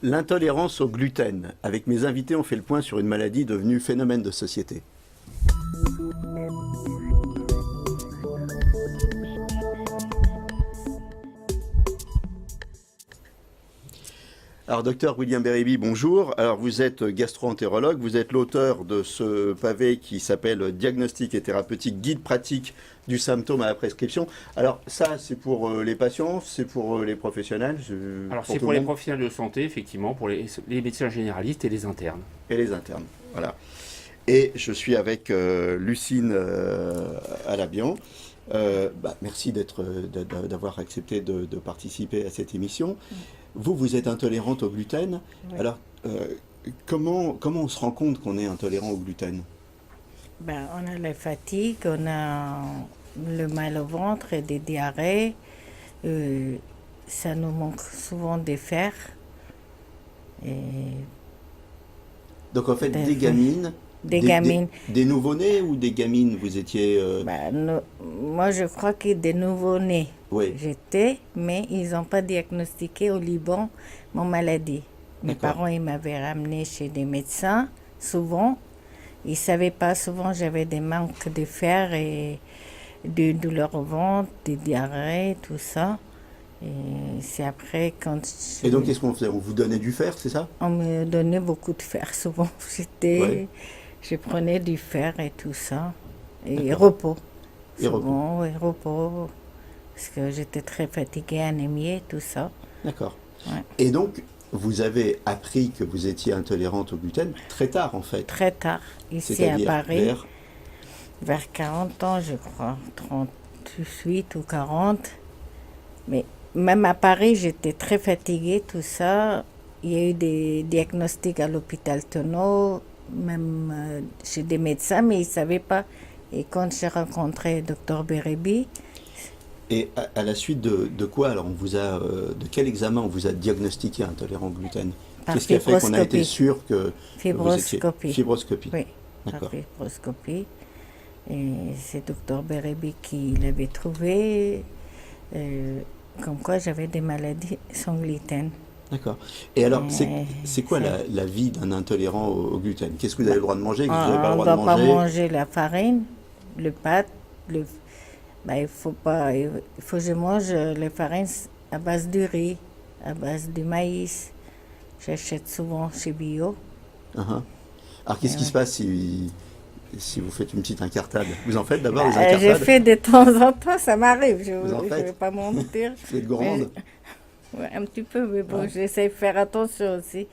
L'intolérance au gluten. Avec mes invités, on fait le point sur une maladie devenue phénomène de société. Alors, docteur William Bérébi, bonjour. Alors, vous êtes gastro-entérologue, vous êtes l'auteur de ce pavé qui s'appelle Diagnostic et thérapeutique, guide pratique du symptôme à la prescription. Alors, ça, c'est pour les patients, c'est pour les professionnels Alors, c'est pour les professionnels de santé, effectivement, pour les médecins généralistes et les internes. Et les internes, voilà. Et je suis avec Lucine Alabian. Merci d'avoir accepté de participer à cette émission. Vous êtes intolérante au gluten. Oui. Alors, comment on se rend compte qu'on est intolérant au gluten? On a la fatigue, on a le mal au ventre et des diarrhées. Ça nous manque souvent de fer. Et donc, en fait, des gamines. Des nouveau-nés ou des gamines, vous étiez... Moi, je crois que des nouveau-nés. Oui. J'étais, mais ils n'ont pas diagnostiqué au Liban mon maladie. Mes parents, ils m'avaient ramené chez des médecins, souvent. Ils ne savaient pas, souvent j'avais des manques de fer et de douleurs au ventre, des diarrhées, tout ça. Et c'est après quand... Et donc, qu'est-ce qu'on faisait? On vous donnait du fer, c'est ça? On me donnait beaucoup de fer, souvent. Je prenais du fer et tout ça. Et repos. Et repos. Oui, repos. Parce que j'étais très fatiguée, anémiée, tout ça. D'accord. Ouais. Et donc, vous avez appris que vous étiez intolérante au gluten très tard, en fait. Très tard. Ici à Paris. Vers 40 ans, je crois. 38 ou 40. Mais même à Paris, j'étais très fatiguée, tout ça. Il y a eu des diagnostics à l'hôpital Tonneau, même chez des médecins, mais ils ne savaient pas. Et quand j'ai rencontré le docteur Bérébi... Et à la suite de quoi, alors, de quel examen on vous a diagnostiqué intolérant au gluten? Qu'est-ce qui a fait qu'on a été sûr que Fibroscopie. Fibroscopie. Oui, d'accord. Par fibroscopie. Et c'est docteur Bérébi qui l'avait trouvé, comme quoi j'avais des maladies sans gluten. D'accord. Et alors, c'est quoi la vie d'un intolérant au gluten? Qu'est-ce que vous avez le droit de manger? On ne doit pas manger la farine, le pâte, il faut que je mange les farines à base de riz, à base de maïs. J'achète souvent chez Bio. Alors, qu'est-ce qui se passe si vous faites une petite incartade? Vous en faites d'abord des incartades? Je fais de temps en temps, ça m'arrive. Je ne vais pas mentir. Vous êtes gourmande? Oui, un petit peu, mais bon, j'essaie de faire attention aussi.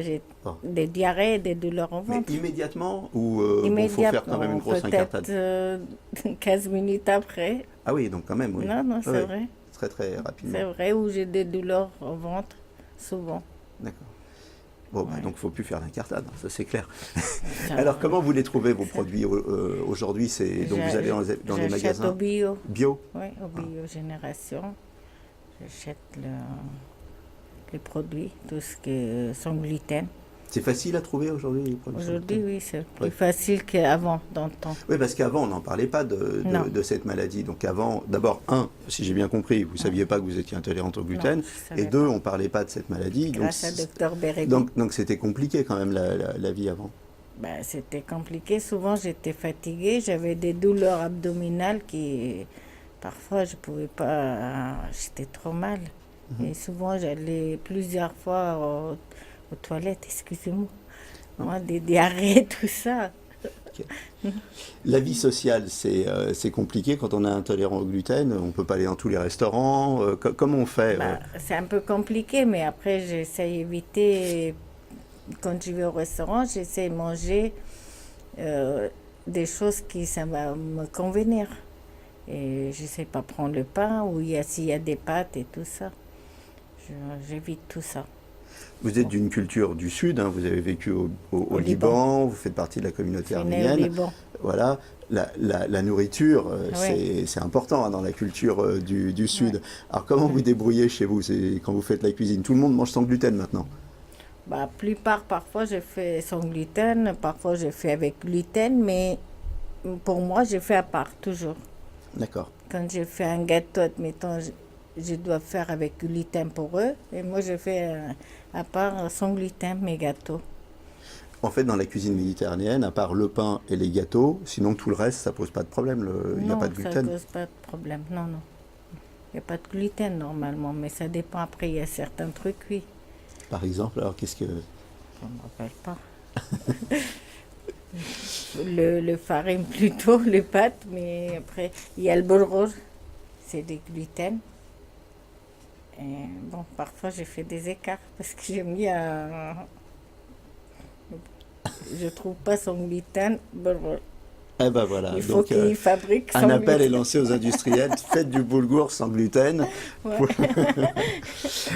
J'ai des diarrhées, des douleurs au ventre. Mais immédiatement ou il faut faire quand même une grosse incartade? Peut-être 15 minutes après. Ah oui, donc quand même, oui. Non, c'est vrai. Très, très rapidement. C'est vrai, où j'ai des douleurs au ventre, souvent. D'accord. Bon, donc il ne faut plus faire l'incartade, ça c'est clair. Alors, comment vous les trouvez, vos produits aujourd'hui? Donc vous allez dans les magasins? J'achète au Bio. Bio? Oui, au Bio Génération. J'achète les produits, tout ce qui est sans gluten. C'est facile à trouver aujourd'hui, les produits? Aujourd'hui, oui, c'est plus facile qu'avant, dans le temps. Oui, parce qu'avant, on n'en parlait pas de cette maladie. Donc avant, d'abord, si j'ai bien compris, vous ne saviez pas que vous étiez intolérante au gluten. Non, et deux, on ne parlait pas de cette maladie. Grâce à docteur Bérébi. Donc c'était compliqué quand même la vie avant. C'était compliqué. Souvent, j'étais fatiguée. J'avais des douleurs abdominales qui... Parfois, je ne pouvais pas... J'étais trop mal. Et souvent, j'allais plusieurs fois aux toilettes, excusez-moi. Moi, des diarrhées, tout ça. Okay. La vie sociale, c'est compliqué quand on est intolérant au gluten. On ne peut pas aller dans tous les restaurants. Comment on fait? C'est un peu compliqué, mais après, j'essaie d'éviter... Quand je vais au restaurant, j'essaie de manger des choses qui ça va me convenir. Et j'essaie pas de prendre le pain ou s'il y a des pâtes et tout ça. J'évite tout ça. Vous êtes d'une culture du Sud, vous avez vécu au Liban, vous faites partie de la communauté arménienne. Au Liban. Voilà, la nourriture, c'est important dans la culture du Sud. Alors comment vous débrouillez chez vous quand vous faites la cuisine? Tout le monde mange sans gluten maintenant? Parfois je fais sans gluten, parfois je fais avec gluten, mais pour moi je fais à part toujours. D'accord. Quand je fais un gâteau, admettons, je dois faire avec gluten pour eux, et moi je fais à part sans gluten, mes gâteaux. En fait, dans la cuisine méditerranéenne, à part le pain et les gâteaux, sinon tout le reste, ça pose pas de problème. Il n'y a pas de gluten. Non, ça pose pas de problème. Non, non. Il n'y a pas de gluten normalement, mais ça dépend. Après, il y a certains trucs, oui. Par exemple, alors qu'est-ce que... Je ne me rappelle pas. le farine plutôt, les pâtes, mais après, il y a le bol rouge, c'est des gluten. Et bon, parfois, j'ai fait des écarts parce que j'ai mis un... Je trouve pas son gluten, bol rouge. Eh ben voilà. Il faut qu'ils fabriquent sans gluten. Un appel est lancé aux industriels, faites du boulgour sans gluten. Ouais.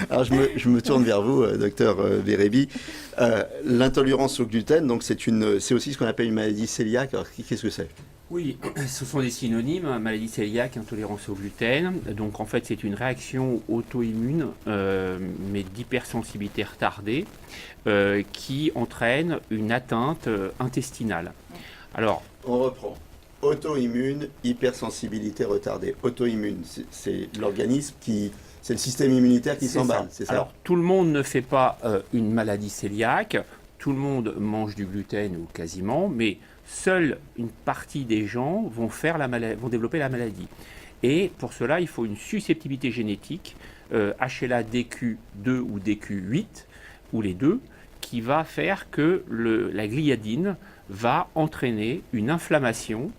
Alors je me tourne vers vous, docteur Bérébi. L'intolérance au gluten, donc c'est aussi ce qu'on appelle une maladie cœliaque. Alors qu'est-ce que c'est? Oui, ce sont des synonymes, maladie cœliaque, intolérance au gluten. Donc en fait c'est une réaction auto-immune, mais d'hypersensibilité retardée, qui entraîne une atteinte intestinale. Alors, on reprend. Auto-immune, hypersensibilité retardée. Auto-immune, c'est l'organisme qui... C'est le système immunitaire qui s'emballe, c'est ça? Alors, tout le monde ne fait pas une maladie cœliaque, tout le monde mange du gluten ou quasiment, mais seule une partie des gens vont développer la maladie. Et pour cela, il faut une susceptibilité génétique, HLA-DQ2 ou DQ8, ou les deux, qui va faire que la gliadine va entraîner une inflammation,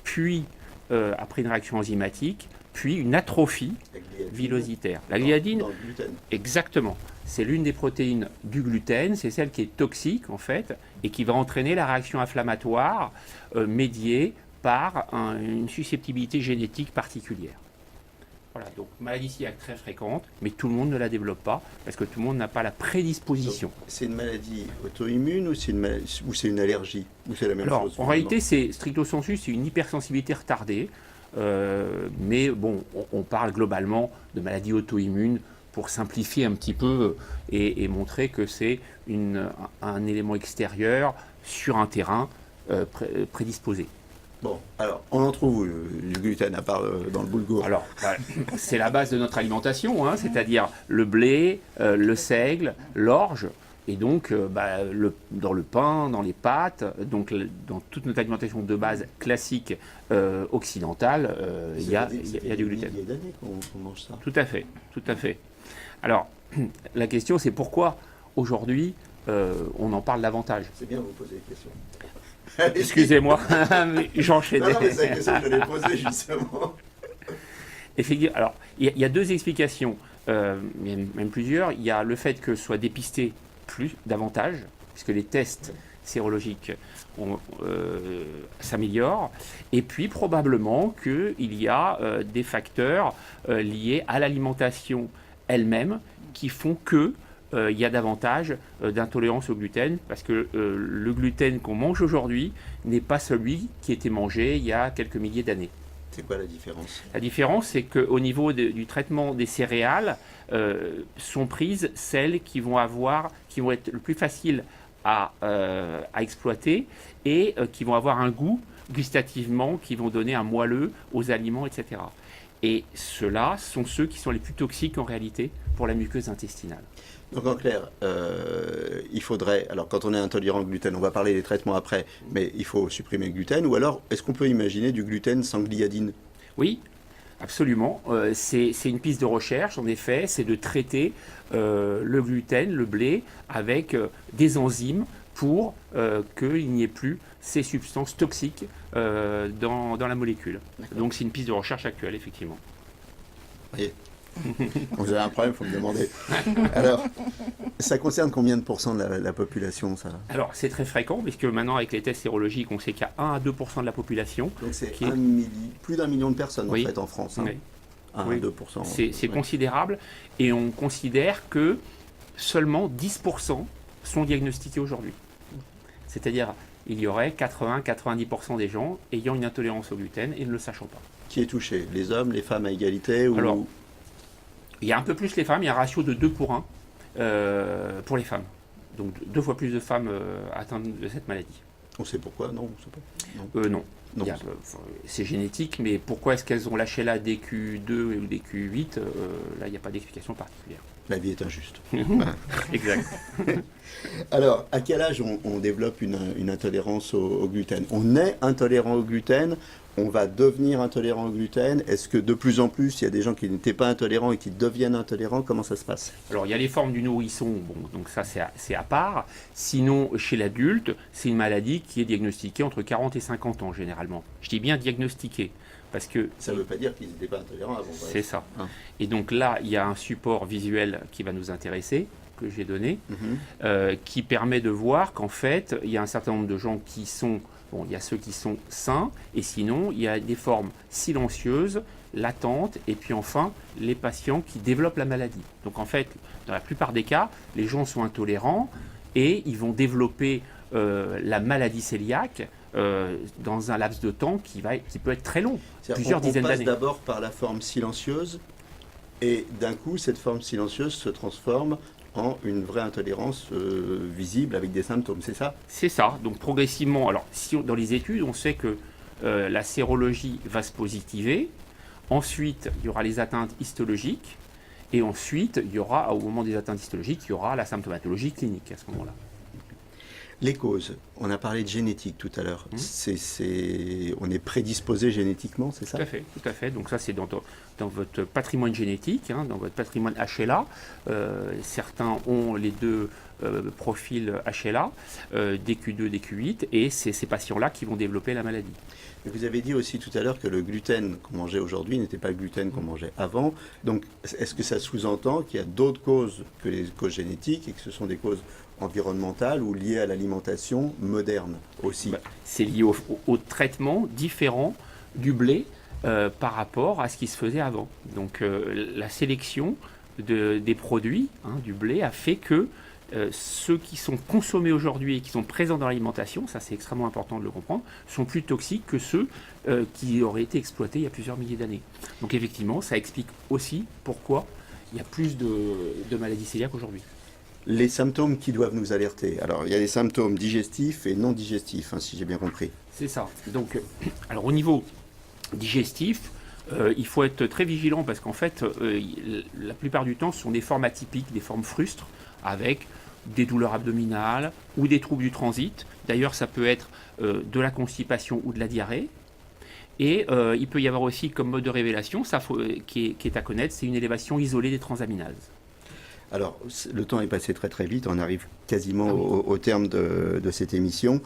puis, après une réaction enzymatique, puis une atrophie villositaire. La gliadine, dans le gluten. Exactement. C'est l'une des protéines du gluten, c'est celle qui est toxique en fait, et qui va entraîner la réaction inflammatoire médiée par une susceptibilité génétique particulière. Voilà, donc maladie cœliaque très fréquente, mais tout le monde ne la développe pas, parce que tout le monde n'a pas la prédisposition. C'est une maladie auto-immune ou c'est une allergie? Ou c'est la même chose? En réalité, c'est stricto sensu, c'est une hypersensibilité retardée. Mais bon, on parle globalement de maladie auto-immune pour simplifier un petit peu et montrer que c'est un élément extérieur sur un terrain prédisposé. Bon, alors, on en trouve où, du gluten, à part dans le boulgour? Alors, c'est la base de notre alimentation, hein, c'est-à-dire le blé, le seigle, l'orge. Et donc, dans le pain, dans les pâtes, donc dans toute notre alimentation de base classique occidentale, il y a du gluten. Il y a des milliers d'années qu'on mange ça. Tout à fait, tout à fait. Alors, la question, c'est pourquoi aujourd'hui on en parle davantage. C'est bien de vous poser des questions. Excusez-moi, j'enchaînais. Non, mais c'est la question que je l'ai posée justement. Effectivement, alors, il y a deux explications, même plusieurs. Il y a le fait que ce soit dépisté davantage, puisque les tests sérologiques s'améliorent, et puis probablement qu'il y a des facteurs liés à l'alimentation elle-même qui font que il y a davantage d'intolérance au gluten, parce que le gluten qu'on mange aujourd'hui n'est pas celui qui était mangé il y a quelques milliers d'années. C'est quoi la différence? La différence, c'est qu'au niveau du traitement des céréales, sont prises celles qui vont être le plus faciles à exploiter et qui vont avoir un goût gustativement, qui vont donner un moelleux aux aliments, etc. Et ceux-là sont ceux qui sont les plus toxiques en réalité pour la muqueuse intestinale. Donc en clair, il faudrait, alors quand on est intolérant au gluten, on va parler des traitements après, mais il faut supprimer le gluten, ou alors est-ce qu'on peut imaginer du gluten sans gliadine? Oui, absolument. C'est une piste de recherche, en effet, c'est de traiter le gluten, le blé, avec des enzymes pour qu'il n'y ait plus ces substances toxiques dans la molécule. Donc c'est une piste de recherche actuelle, effectivement. Voyez. Quand vous avez un problème, il faut me demander. Alors, ça concerne combien de pourcents de la population, ça? Alors, c'est très fréquent, puisque maintenant, avec les tests sérologiques, on sait qu'il y a 1 à 2% de la population. Donc, c'est plus d'1 million de personnes, oui, en fait, en France. Hein. Oui. 1 à 2%. C'est considérable, et on considère que seulement 10% sont diagnostiqués aujourd'hui. C'est-à-dire, il y aurait 80-90% des gens ayant une intolérance au gluten et ne le sachant pas. Qui est touché? Les hommes, les femmes à égalité ou... Alors, il y a un peu plus les femmes, il y a un ratio de 2 pour 1 pour les femmes. Donc 2 fois plus de femmes atteintes de cette maladie. On sait pourquoi? Non, on sait pas. Non. C'est génétique, mais pourquoi est-ce qu'elles ont lâché là DQ2 ou DQ8 là, il n'y a pas d'explication particulière. La vie est injuste. Voilà. Exact. Alors, à quel âge on développe une intolérance au gluten? On est intolérant au gluten, on va devenir intolérant au gluten. Est-ce que de plus en plus, il y a des gens qui n'étaient pas intolérants et qui deviennent intolérants? Comment ça se passe? Alors, il y a les formes du nourrisson, donc ça c'est à part. Sinon, chez l'adulte, c'est une maladie qui est diagnostiquée entre 40 et 50 ans généralement. Je dis bien diagnostiquée. Parce que ça ne veut pas dire qu'ils n'étaient pas intolérants avant. C'est ça. Et donc là, il y a un support visuel qui va nous intéresser, que j'ai donné, qui permet de voir qu'en fait, il y a un certain nombre de gens qui sont... Bon, il y a ceux qui sont sains, et sinon, il y a des formes silencieuses, latentes, et puis enfin, les patients qui développent la maladie. Donc en fait, dans la plupart des cas, les gens sont intolérants, et ils vont développer la maladie cœliaque dans un laps de temps qui peut être très long, plusieurs dizaines d'années. On passe d'abord par la forme silencieuse, et d'un coup, cette forme silencieuse se transforme en une vraie intolérance visible avec des symptômes, c'est ça? C'est ça. Donc progressivement, alors dans les études, on sait que la sérologie va se positiver. Ensuite, il y aura les atteintes histologiques. Et ensuite, il y aura, au moment des atteintes histologiques, il y aura la symptomatologie clinique à ce moment-là. Les causes, on a parlé de génétique tout à l'heure. On est prédisposé génétiquement, c'est ça? Tout à fait. Donc ça, c'est dans votre patrimoine génétique, dans votre patrimoine HLA. Certains ont les deux profils HLA, DQ2, DQ8, et c'est ces patients-là qui vont développer la maladie. Vous avez dit aussi tout à l'heure que le gluten qu'on mangeait aujourd'hui n'était pas le gluten qu'on mangeait avant. Donc, est-ce que ça sous-entend qu'il y a d'autres causes que les causes génétiques et que ce sont des causes environnementales ou liées à l'alimentation moderne aussi? C'est lié au traitement différent du blé par rapport à ce qui se faisait avant. Donc, la sélection des produits du blé a fait que ceux qui sont consommés aujourd'hui et qui sont présents dans l'alimentation, ça c'est extrêmement important de le comprendre, sont plus toxiques que ceux qui auraient été exploités il y a plusieurs milliers d'années. Donc effectivement, ça explique aussi pourquoi il y a plus de maladies cœliaques aujourd'hui. Les symptômes qui doivent nous alerter. Alors, il y a des symptômes digestifs et non digestifs, si j'ai bien compris. C'est ça. Donc, alors au niveau digestif, il faut être très vigilant parce qu'en fait, la plupart du temps, ce sont des formes atypiques, des formes frustres, avec des douleurs abdominales ou des troubles du transit. D'ailleurs, ça peut être de la constipation ou de la diarrhée. Et il peut y avoir aussi comme mode de révélation, qui est à connaître, c'est une élévation isolée des transaminases. Alors, le temps est passé très très vite, on arrive quasiment au terme de cette émission.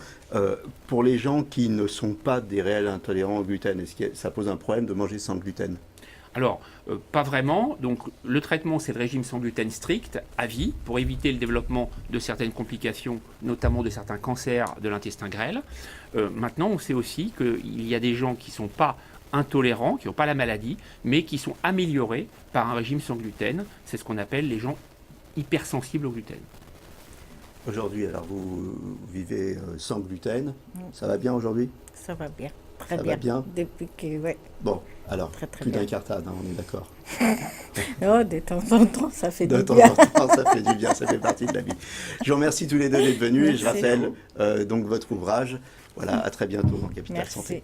Pour les gens qui ne sont pas des réels intolérants au gluten, est-ce que ça pose un problème de manger sans gluten? Alors, pas vraiment. Donc, le traitement, c'est le régime sans gluten strict, à vie, pour éviter le développement de certaines complications, notamment de certains cancers de l'intestin grêle. Maintenant, on sait aussi qu'il y a des gens qui ne sont pas intolérants, qui n'ont pas la maladie, mais qui sont améliorés par un régime sans gluten. C'est ce qu'on appelle les gens hypersensibles au gluten. Aujourd'hui, alors, vous vivez sans gluten. Ça va bien aujourd'hui? Ça va bien. Très ça bien. Va bien. Depuis que, ouais. Bon, alors, très, très plus bien. d'incartade, on est d'accord. Oh, de temps en temps, ça fait du bien. De temps en temps, ça fait du bien, ça fait partie de la vie. Je vous remercie tous les deux d'être venus. Merci. Et je rappelle donc votre ouvrage. Voilà, à très bientôt dans Capital Santé.